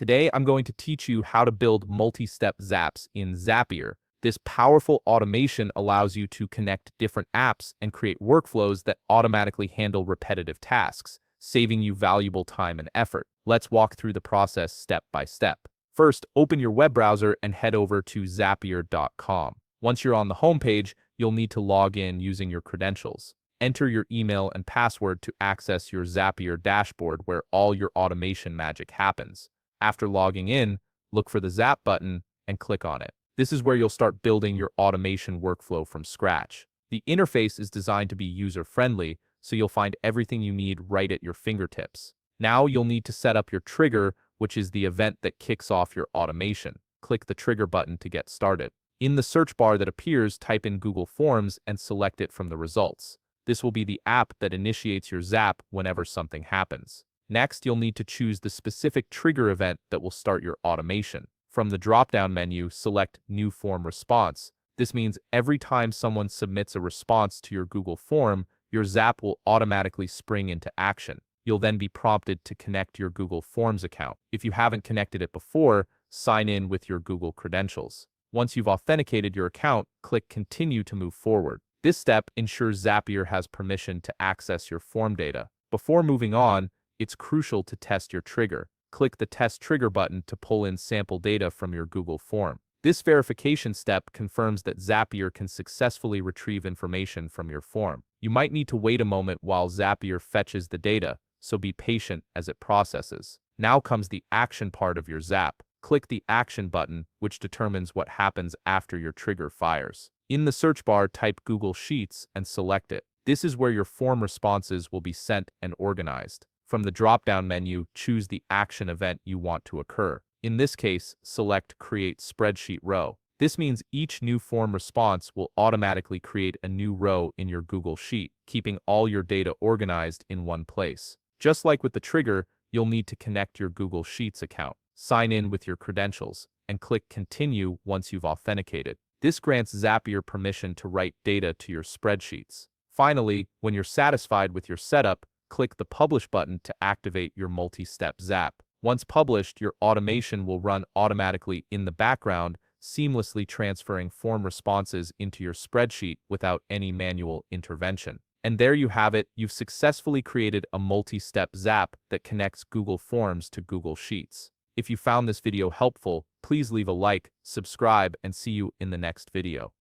Today, I'm going to teach you how to build multi-step Zaps in Zapier. This powerful automation allows you to connect different apps and create workflows that automatically handle repetitive tasks, saving you valuable time and effort. Let's walk through the process step by step. First, open your web browser and head over to Zapier.com. Once you're on the homepage, you'll need to log in using your credentials. Enter your email and password to access your Zapier dashboard where all your automation magic happens. After logging in, look for the Zap button and click on it. This is where you'll start building your automation workflow from scratch. The interface is designed to be user-friendly, so you'll find everything you need right at your fingertips. Now you'll need to set up your trigger, which is the event that kicks off your automation. Click the trigger button to get started. In the search bar that appears, type in Google Forms and select it from the results. This will be the app that initiates your Zap whenever something happens. Next, you'll need to choose the specific trigger event that will start your automation. From the drop-down menu, select New Form Response. This means every time someone submits a response to your Google form, your Zap will automatically spring into action. You'll then be prompted to connect your Google Forms account. If you haven't connected it before, sign in with your Google credentials. Once you've authenticated your account, click Continue to move forward. This step ensures Zapier has permission to access your form data. Before moving on, it's crucial to test your trigger. Click the Test Trigger button to pull in sample data from your Google form. This verification step confirms that Zapier can successfully retrieve information from your form. You might need to wait a moment while Zapier fetches the data, so be patient as it processes. Now comes the action part of your Zap. Click the Action button, which determines what happens after your trigger fires. In the search bar, type Google Sheets and select it. This is where your form responses will be sent and organized. From the drop-down menu, choose the action event you want to occur. In this case, select Create Spreadsheet Row. This means each new form response will automatically create a new row in your Google Sheet, keeping all your data organized in one place. Just like with the trigger, you'll need to connect your Google Sheets account. Sign in with your credentials, and click Continue once you've authenticated. This grants Zapier permission to write data to your spreadsheets. Finally, when you're satisfied with your setup, click the Publish button to activate your multi-step Zap. Once published, your automation will run automatically in the background, seamlessly transferring form responses into your spreadsheet without any manual intervention. And there you have it, you've successfully created a multi-step Zap that connects Google Forms to Google Sheets. If you found this video helpful, please leave a like, subscribe, and see you in the next video.